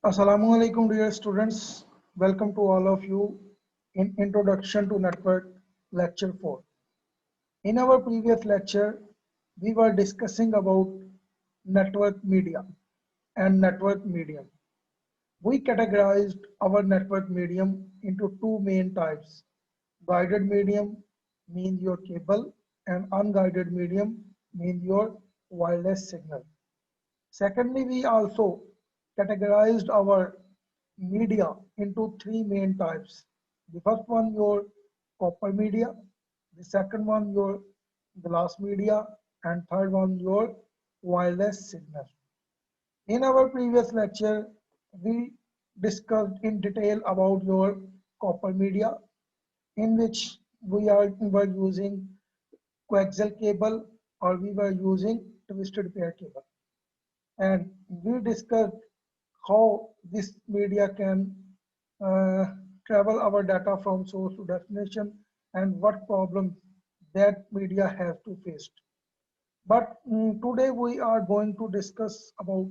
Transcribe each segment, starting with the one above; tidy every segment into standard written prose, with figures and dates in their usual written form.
Assalamu alaikum dear students. Welcome to all of you in Introduction to Network lecture 4. In our previous lecture, we were discussing about network media and network medium. We categorized our network medium into two main types. Guided medium means your cable and unguided medium means your wireless signal. Secondly, we also categorized our media into three main types. The first one, your copper media. The second one, your glass media. And third one, your wireless signal. In our previous lecture, we discussed in detail about your copper media, in which were using coaxial cable or we were using twisted pair cable. And we discussed how this media can uh, travel our data from source to destination and what problems that media has to face. But today we are going to discuss about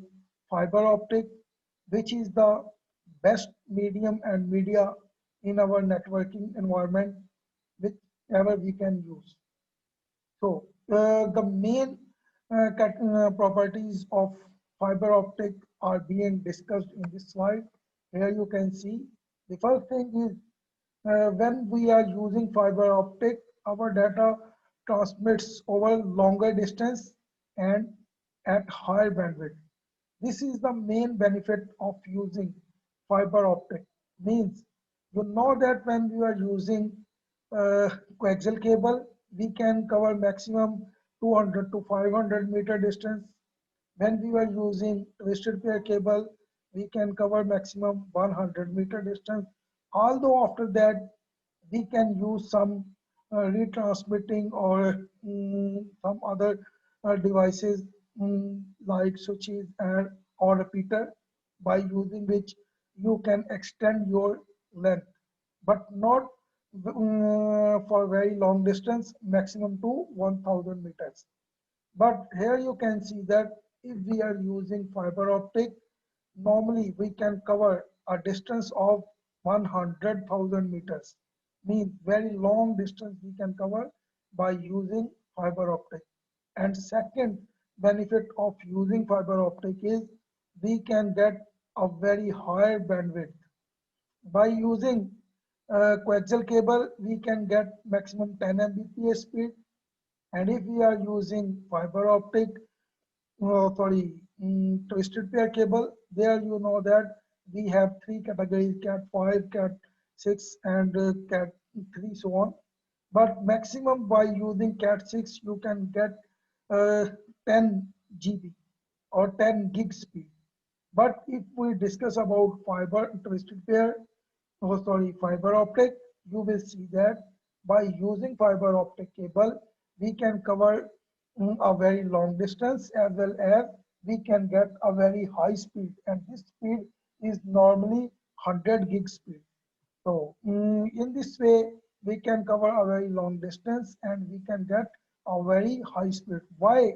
fiber optic, which is the best medium and media in our networking environment, whichever we can use. So the main properties of fiber optic are being discussed in this slide. Here you can see the first thing is when we are using fiber optic, our data transmits over longer distance and at higher bandwidth. This is the main benefit of using fiber optic. Means you know that when we are using coaxial cable, we can cover maximum 200 to 500-meter distance. When we were using twisted pair cable, we can cover maximum 100-meter distance. Although after that, we can use some retransmitting or some other devices like switches and or repeater by using which you can extend your length, but not for very long distance, maximum to 1000 meters. But here you can see that if we are using fiber optic, normally we can cover a distance of 100,000 meters. Means very long distance we can cover by using fiber optic. And second benefit of using fiber optic is we can get a very higher bandwidth. By using coaxial cable, we can get maximum 10 Mbps speed, and if we are using fiber optic, twisted pair cable, there you know that we have three categories: Cat 5, Cat 6, and Cat 3, so on. But maximum by using Cat 6, you can get 10 GB or 10 gig speed. But if we discuss about fiber twisted pair, fiber optic, you will see that by using fiber optic cable, we can cover a very long distance as well as we can get a very high speed, and this speed is normally 100 gig speed. So in this way, we can cover a very long distance and we can get a very high speed. Why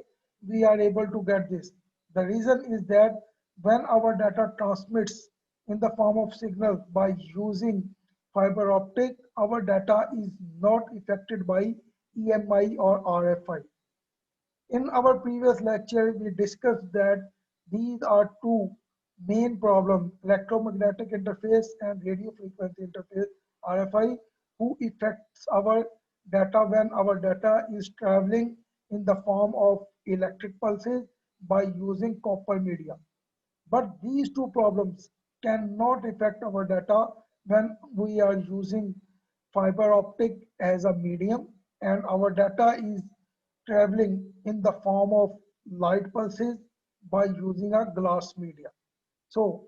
we are able to get this? The reason is that when our data transmits in the form of signal by using fiber optic, our data is not affected by EMI or RFI. In our previous lecture, we discussed that these are two main problems: electromagnetic interface and radio frequency interface, RFI, who affects our data when our data is traveling in the form of electric pulses by using copper media. But these two problems cannot affect our data when we are using fiber optic as a medium and our data is traveling in the form of light pulses by using a glass media. So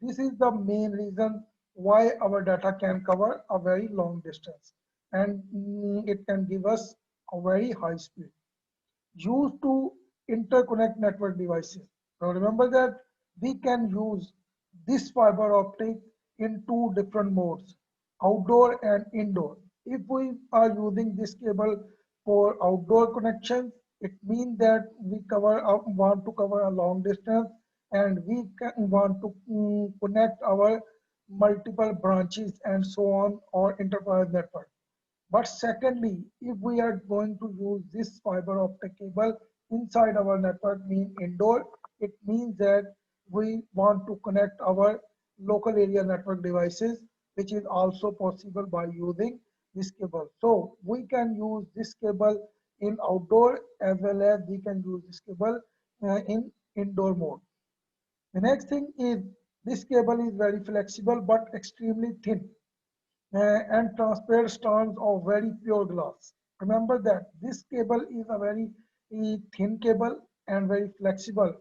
this is the main reason why our data can cover a very long distance, and it can give us a very high speed used to interconnect network devices. Now remember that we can use this fiber optic in two different modes, outdoor and indoor. If we are using this cable for outdoor connections, it means that we want to cover a long distance. and we can want to connect our multiple branches and so on or enterprise network. But secondly, if we are going to use this fiber optic cable inside our network, mean indoor, it means that we want to connect our local area network devices, which is also possible by using this cable. So we can use this cable in outdoor as well as we can use this cable in indoor mode. The next thing is this cable is very flexible but extremely thin and transparent strands of very pure glass. Remember that this cable is a very thin cable and very flexible.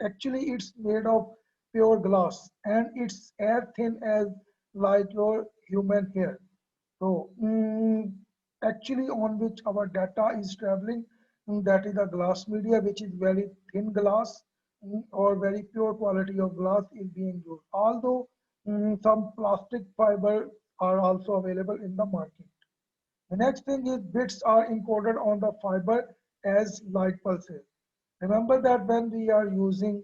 Actually, it's made of pure glass and it's as thin as like your human hair. So, actually, on which our data is traveling, that is a glass media, which is very thin glass or very pure quality of glass is being used. Although some plastic fiber are also available in the market. The next thing is bits are encoded on the fiber as light pulses. Remember that when we are using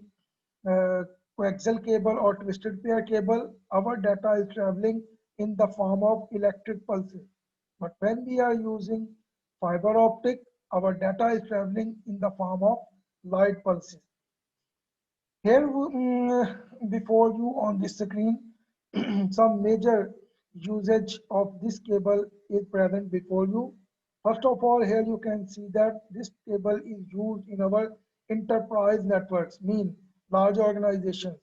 uh, coaxial cable or twisted pair cable, our data is traveling in the form of electric pulses. But when we are using fiber optic, our data is traveling in the form of light pulses. Here, before you on the screen, some major usage of this cable is present before you. First of all, here you can see that this cable is used in our enterprise networks, mean large organizations.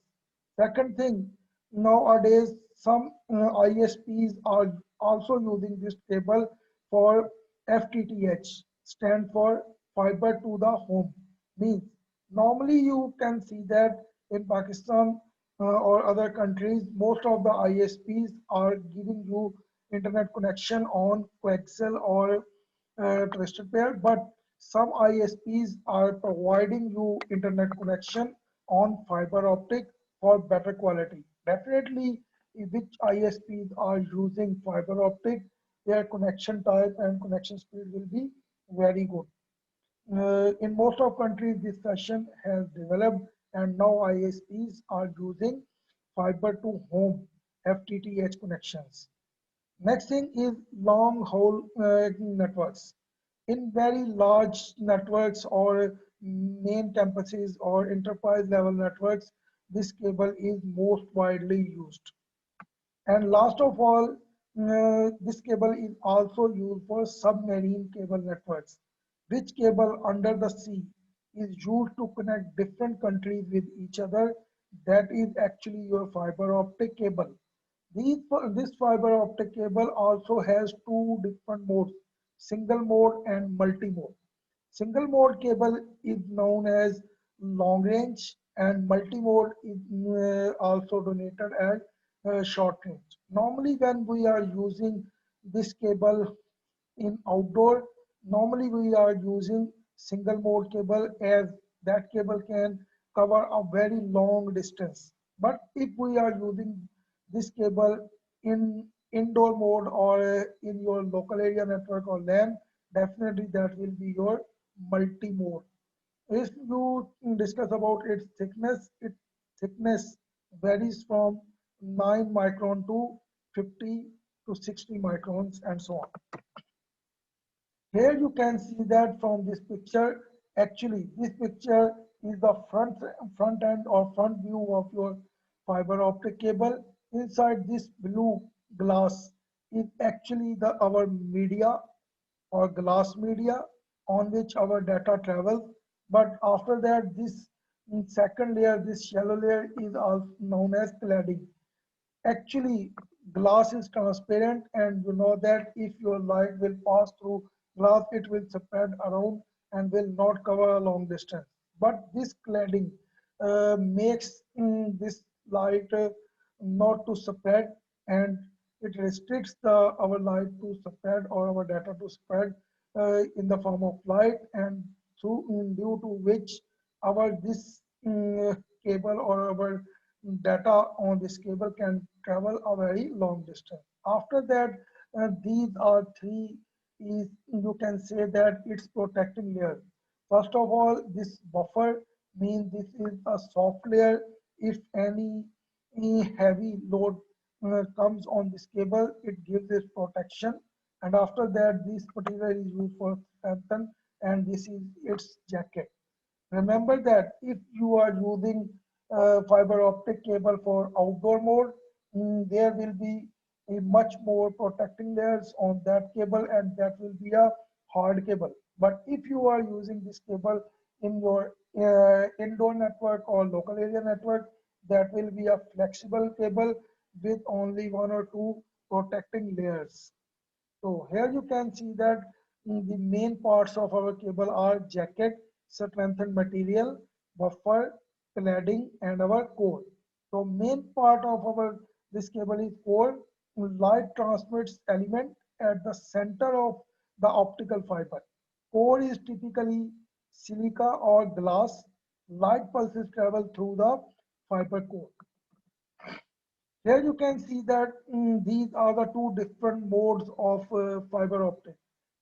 Second thing, nowadays some ISPs are also using this cable for FTTH, stand for fiber to the home. Means normally you can see that in Pakistan or other countries, most of the ISPs are giving you internet connection on coaxial or twisted pair, but some ISPs are providing you internet connection on fiber optic for better quality. Definitely, which ISPs are using fiber optic, their connection type and connection speed will be very good. In most of countries, this session has developed and now ISPs are using fiber to home FTTH connections. Next thing is long haul networks. In very large networks or main campuses or enterprise level networks, this cable is most widely used. And last of all, this cable is also used for submarine cable networks. Which cable under the sea is used to connect different countries with each other? That is actually your fiber optic cable. This fiber optic cable also has two different modes, single mode and multi-mode. Single mode cable is known as long range and multi-mode is also denoted as short range. Normally when we are using this cable in outdoor, normally we are using single mode cable as that cable can cover a very long distance. But if we are using this cable in indoor mode or in your local area network or LAN, definitely that will be your multi-mode. If you discuss about its thickness varies from 9 micron to 50 to 60 microns and so on. Here you can see that from this picture. Actually, this picture is the front end or front view of your fiber optic cable. Inside this blue glass is actually the our media or glass media on which our data travels. But after that, this second layer, this yellow layer is also known as cladding. Actually, glass is transparent and you know that if your light will pass through glass, it will spread around and will not cover a long distance. But this cladding makes this light not to spread and it restricts our light to spread or our data to spread in the form of light and due to which our this cable or our data on this cable can travel a very long distance. After that, these are three is you can say that it's protecting layer. First of all, this buffer means this is a soft layer if any heavy load comes on this cable, it gives it protection. And after that, this material is used for strengthen, and this is its jacket. Remember that if you are using fiber optic cable for outdoor mode, there will be a much more protecting layers on that cable, and that will be a hard cable. But if you are using this cable in your indoor network or local area network, that will be a flexible cable with only one or two protecting layers. So here you can see that the main parts of our cable are jacket, strengthened material, buffer, cladding, and our core. So main part of our this cable is core. Light transmits element at the center of the optical fiber. Core is typically silica or glass. Light pulses travel through the fiber core. Here you can see that these are the two different modes of fiber optic.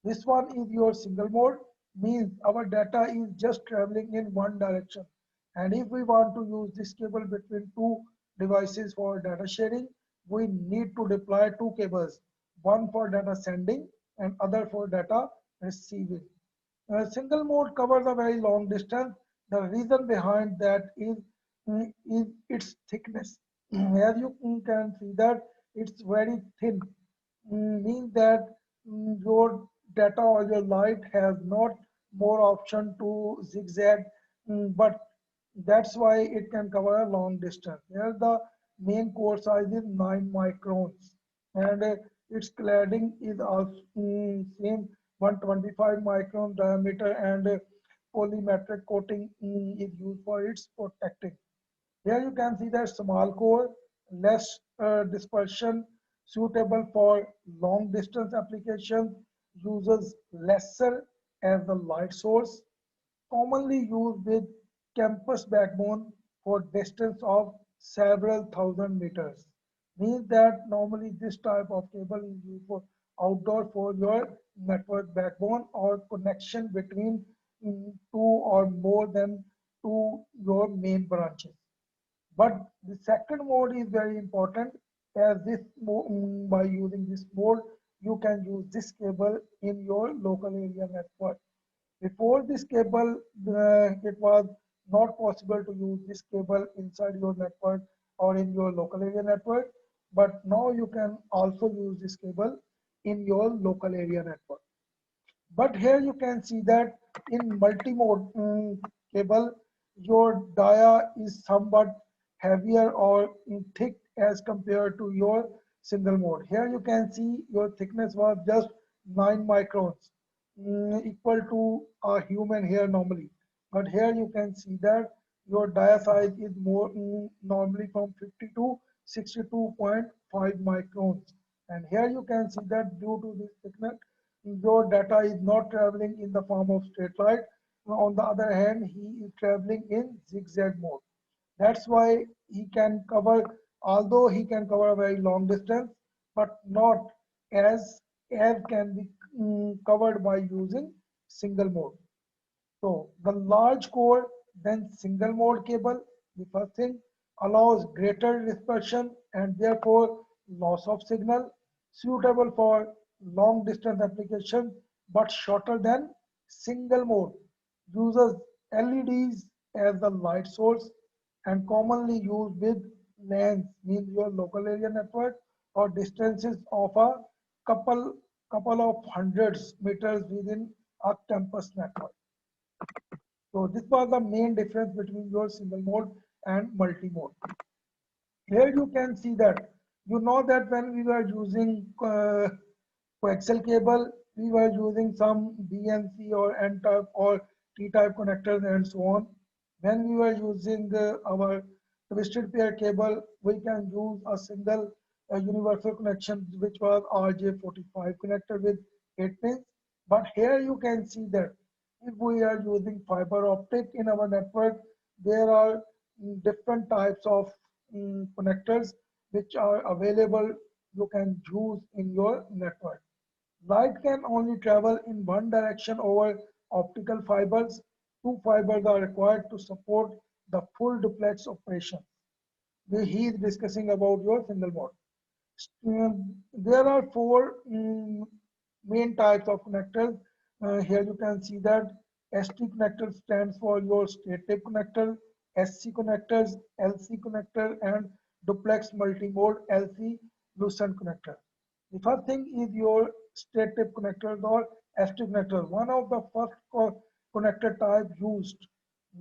This one is your single mode, means our data is just traveling in one direction. And if we want to use this cable between two devices for data sharing, we need to deploy two cables, one for data sending and other for data receiving. Single mode covers a very long distance. The reason behind that is its thickness. As you can see that it's very thin, means that your data or your light has not more option to zigzag, but that's why it can cover a long distance. Here the main core size is 9 microns, and its cladding is also same 125 micron diameter, and polymetric coating is used for its protecting. Here you can see that small core, less dispersion, suitable for long distance application, uses lesser as the light source, commonly used with campus backbone for distance of several thousand meters. Means that normally this type of cable is used for outdoor for your network backbone or connection between two or more than two your main branches. But the second mode is very important, as by using this mode, you can use this cable in your local area network. Before this cable, it was not possible to use this cable inside your network or in your local area network. But now you can also use this cable in your local area network. But here you can see that in multi-mode cable, your dia is somewhat heavier or thick as compared to your single mode. Here you can see your thickness was just 9 microns, equal to a human hair normally. But here you can see that your dia size is more normally from 50 to 62.5 microns. And here you can see that due to this thickness, your data is not traveling in the form of straight line. On the other hand, he is traveling in zigzag mode. That's why he can cover, although he can cover a very long distance, but not as can be covered by using single mode. So the large core, then single mode cable, the first thing allows greater dispersion and therefore loss of signal, suitable for long distance application but shorter than single mode. Uses LEDs as the light source and commonly used with LANs, means your local area network, or distances of a couple couple of hundreds meters within a campus network. So this was the main difference between your single mode and multi-mode. Here you can see that, you know that when we were using coaxial cable, we were using some BNC or N-type or T-type connectors and so on. When we were using our twisted pair cable, we can use a single universal connection, which was RJ45 connector with 8 pins. But here you can see that if we are using fiber optic in our network, there are different types of connectors which are available you can use in your network. Light can only travel in one direction over optical fibers. Two fibers are required to support the full duplex operation. he is discussing about your single mode. There are four main types of connectors. Here you can see that ST connector stands for your static connector, SC connectors, LC connector, and duplex multimode LC Lucent connector. The first thing is your static connectors or ST connector, one of the first connector type used.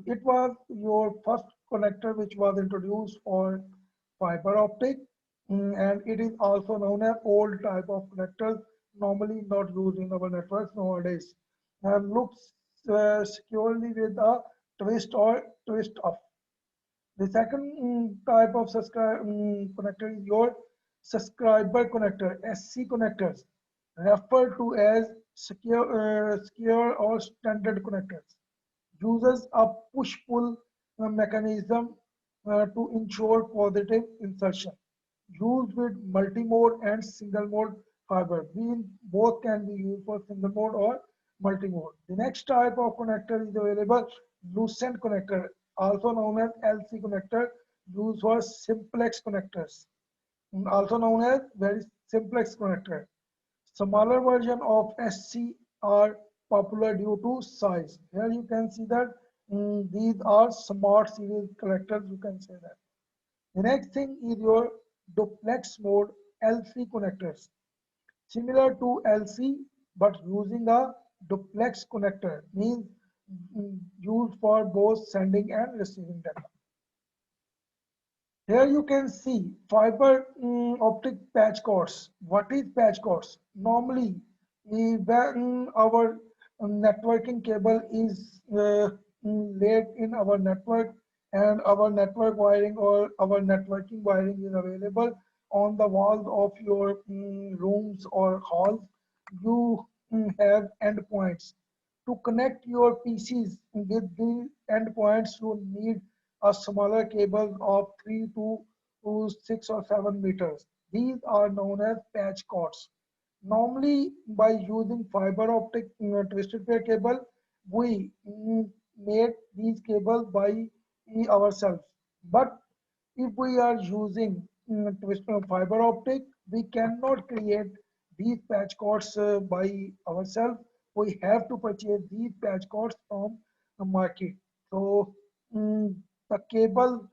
It was your first connector which was introduced for fiber optic, and it is also known as old type of connectors, normally not used in our networks nowadays, and looks securely with a twist or twist off. The second type of connector is your subscriber connector, SC connectors, referred to as secure or standard connectors. Uses a push-pull mechanism to ensure positive insertion. Used with multi-mode and single-mode fiber. Both can be used for single-mode or multi-mode. The next type of connector is available, Lucent connector, also known as LC connector, used for simplex connectors, also known as very simplex connector. Smaller version of SC are popular due to size. Here you can see that these are smart series connectors, you can say that. The next thing is your duplex mode LC connectors. Similar to LC, but using a duplex connector, means used for both sending and receiving data. Here you can see fiber optic patch cords. What is patch cords? Normally, when our networking cable is laid in our network and our network wiring or our networking wiring is available on the walls of your rooms or halls, you have endpoints. To connect your PCs with the endpoints, you need a smaller cable of 3 to 6 or 7 meters. These are known as patch cords. Normally, by using fiber optic twisted pair cable, we made these cables by ourselves. But if we are using twisted fiber optic, we cannot create these patch cords by ourselves. We have to purchase these patch cords from the market. So the cable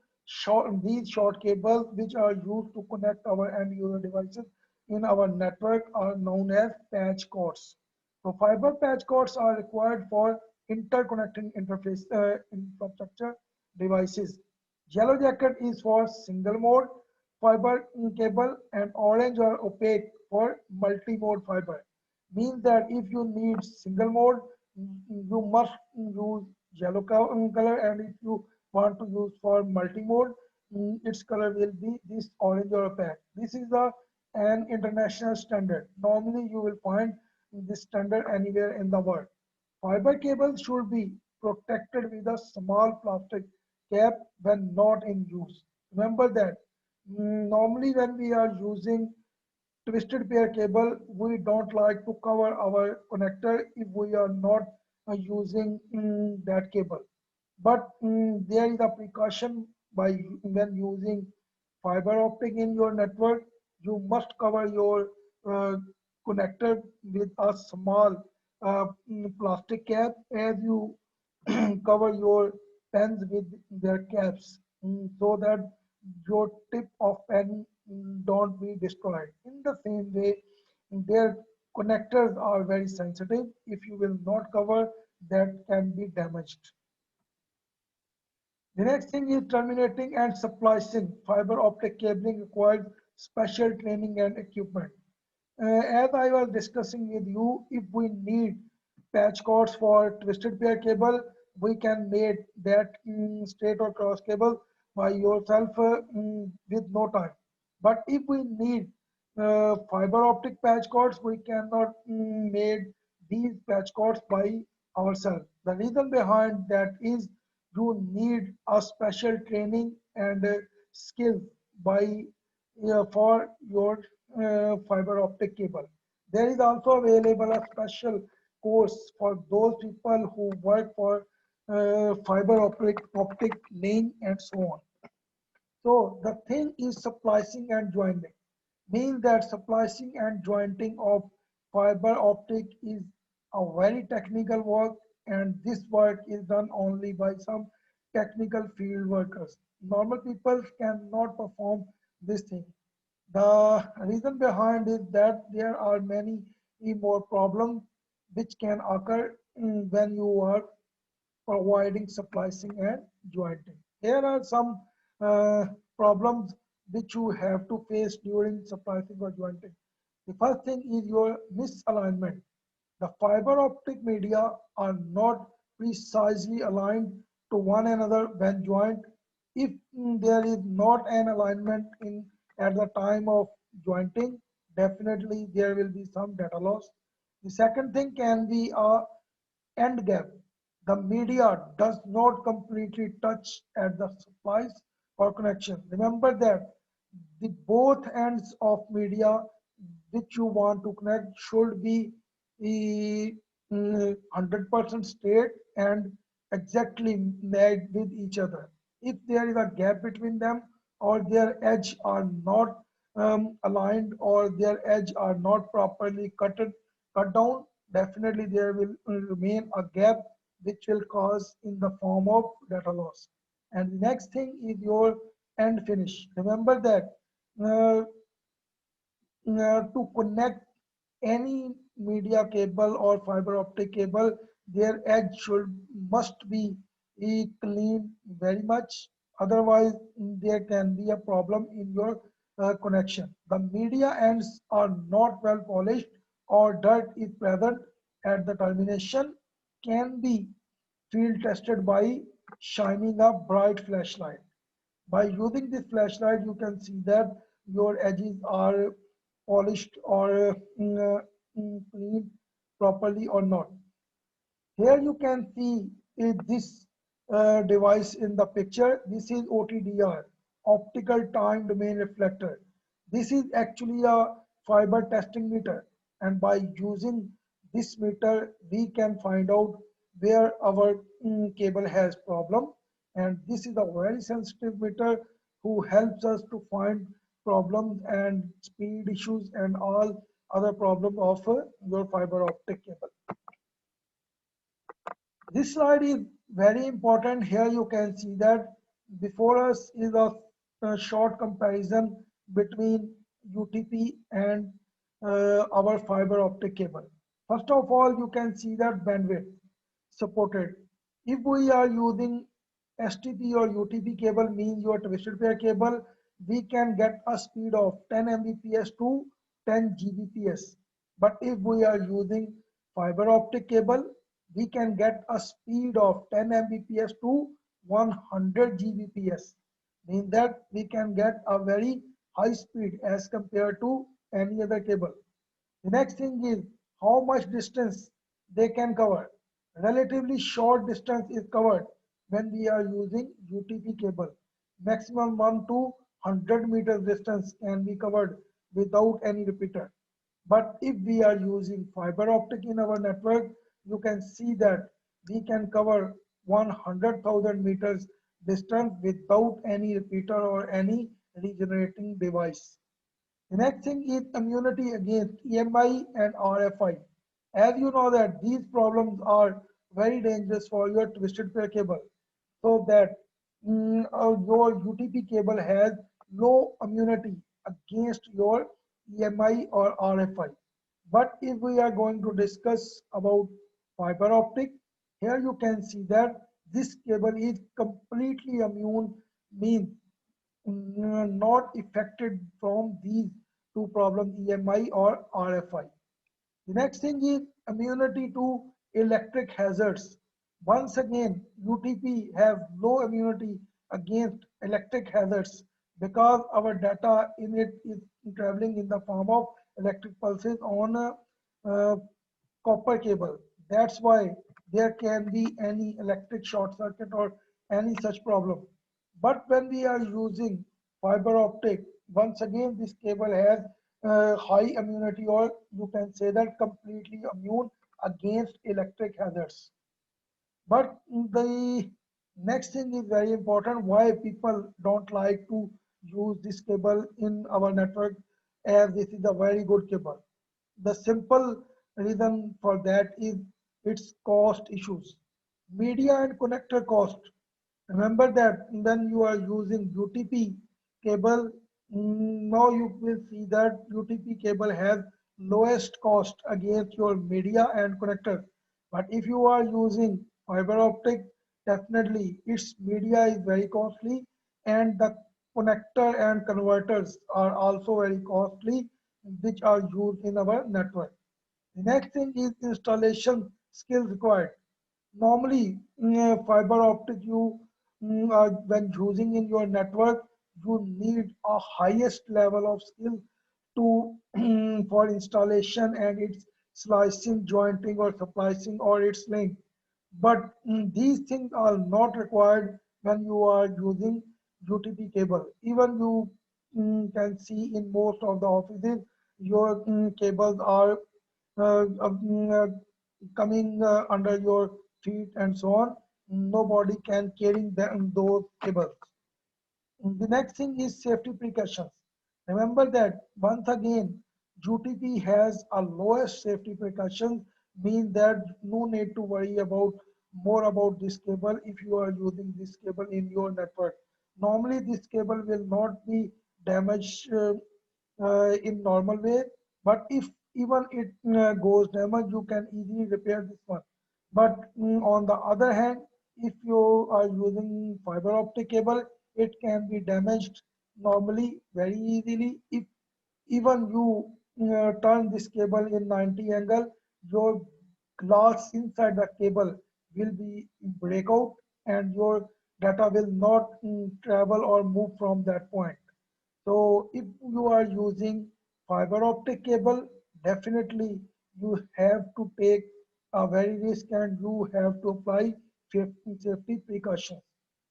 these short cables which are used to connect our end user devices in our network are known as patch cords. So fiber patch cords are required for interconnecting interface infrastructure devices. Yellow jacket is for single mode fiber cable and orange or opaque for multi-mode fiber. Means that if you need single mode, you must use yellow color, and if you want to use for multi-mode, its color will be this orange or opaque. This is an international standard. Normally you will find this standard anywhere in the world. Fiber cables should be protected with a small plastic cap when not in use. Remember that normally when we are using twisted pair cable, we don't like to cover our connector if we are not using that cable. But there is a precaution by when using fiber optic in your network, you must cover your uh, connector with a small plastic cap as you cover your pens with their caps, so that your tip of pen don't be destroyed. In the same way, their connectors are very sensitive. If you will not cover, that can be damaged. The next thing is terminating and splicing. Fiber optic cabling requires special training and equipment. As I was discussing with you, if we need patch cords for twisted pair cable, we can make that straight or cross cable by yourself with no time. But if we need fiber optic patch cords, we cannot make these patch cords by ourselves. The reason behind that is you need a special training and skill by for your fiber optic cable. There is also available a special course for those people who work for fiber optic laying and so on. So the thing is splicing and joining. Means that splicing and jointing of fiber optic is a very technical work, and this work is done only by some technical field workers. Normal people cannot perform this thing. The reason behind is that there are many more problems which can occur when you are providing splicing and jointing. Here are some uh, problems which you have to face during splicing or jointing. The first thing is your misalignment. The fiber optic media are not precisely aligned to one another when joined. If there is not an alignment in at the time of jointing, definitely there will be some data loss. The second thing can be a end gap. The media does not completely touch at the splice or connection. Remember that the both ends of media which you want to connect should be 100% straight and exactly made with each other. If there is a gap between them or their edge are not aligned or their edge are not properly cut down, definitely there will remain a gap which will cause in the form of data loss. And the next thing is your end finish. Remember that uh, to connect any media cable or fiber optic cable, their edge should must be clean very much. Otherwise, there can be a problem in your connection. The media ends are not well polished or dirt is present at the termination can be field tested by shining a bright flashlight. By using this flashlight, you can see that your edges are polished or cleaned properly or not. Here you can see this device in the picture. This is OTDR, optical time domain reflector. This is actually a fiber testing meter. And by using this meter, we can find out where our cable has problem. And this is a very sensitive meter who helps us to find problems and speed issues and all other problems of your fiber optic cable. This slide is very important. Here you can see that before us is a short comparison between UTP and our fiber optic cable. First of all, you can see that bandwidth supported. If we are using STP or UTP cable, means your twisted pair cable, we can get a speed of 10 Mbps to 10 Gbps. But if we are using fiber optic cable, we can get a speed of 10 Mbps to 100 Gbps. Means that we can get a very high speed as compared to any other cable. The next thing is how much distance they can cover. Relatively short distance is covered when we are using UTP cable. Maximum 1 to 100 meters distance can be covered without any repeater. But if we are using fiber optic in our network, you can see that we can cover 100,000 meters distance without any repeater or any regenerating device. The next thing is immunity against EMI and RFI. As you know that these problems are very dangerous for your twisted pair cable. So that your UTP cable has low immunity against your EMI or RFI. But if we are going to discuss about fiber optic, here you can see that this cable is completely immune, means not affected from these two problems, EMI or RFI. The next thing is immunity to electric hazards. Once again, UTP have low immunity against electric hazards because our data in it is traveling in the form of electric pulses on a copper cable. That's why there can be any electric short circuit or any such problem. But when we are using fiber optic, once again this cable has high immunity, or you can say that completely immune against electric hazards. But the Next thing is very important, why people don't like to use this cable in our network, as this is a very good cable. The simple reason for that is its cost issues. Media and connector cost. Remember that when you are using UTP cable, now you will see that UTP cable has lowest cost against your media and connector. But if you are using fiber optic, definitely its media is very costly and the connector and converters are also very costly, which are used in our network. The next thing is installation skills required. Normally, fiber optic when using in your network, you need a highest level of skill to for installation and its slicing, jointing, or splicing or its link. But these things are not required when you are using UTP cable. Even you can see in most of the offices, your cables are coming under your feet and so on. Nobody can carry those cables. The next thing is safety precautions. Remember that once again, UTP has a lowest safety precautions, means that no need to worry about more about this cable if you are using this cable in your network. Normally, this cable will not be damaged in normal way, but if even it goes damaged, you can easily repair this one. But on the other hand, if you are using fiber optic cable, it can be damaged normally very easily. If even you turn this cable in 90 angle, your glass inside the cable will be breakout and your data will not travel or move from that point. So if you are using fiber optic cable, definitely you have to take a very risk and you have to apply safety precautions.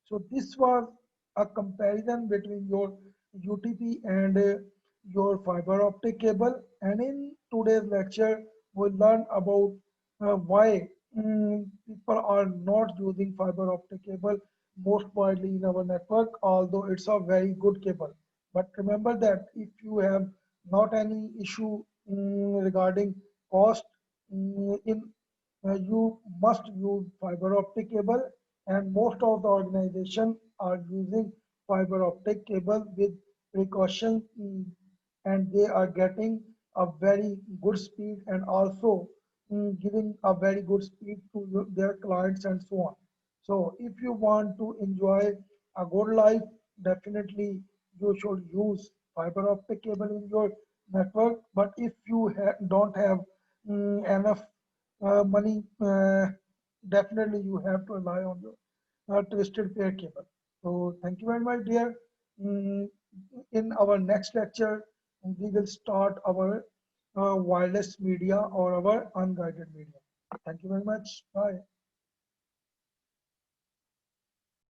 So this was a comparison between your UTP and your fiber optic cable. And in today's lecture, we'll learn about why people are not using fiber optic cable most widely in our network, although it's a very good cable. But remember that if you have not any issue regarding cost, in you must use fiber optic cable, and most of the organization are using fiber optic cable with precaution, and they are getting a very good speed and also giving a very good speed to their clients and so on. So if you want to enjoy a good life, definitely you should use fiber optic cable in your network. But if you don't have enough money, definitely you have to rely on the twisted pair cable. So thank you very much, dear. Mm, in our next lecture, we will start our wireless media or our unguided media. Thank you very much. Bye.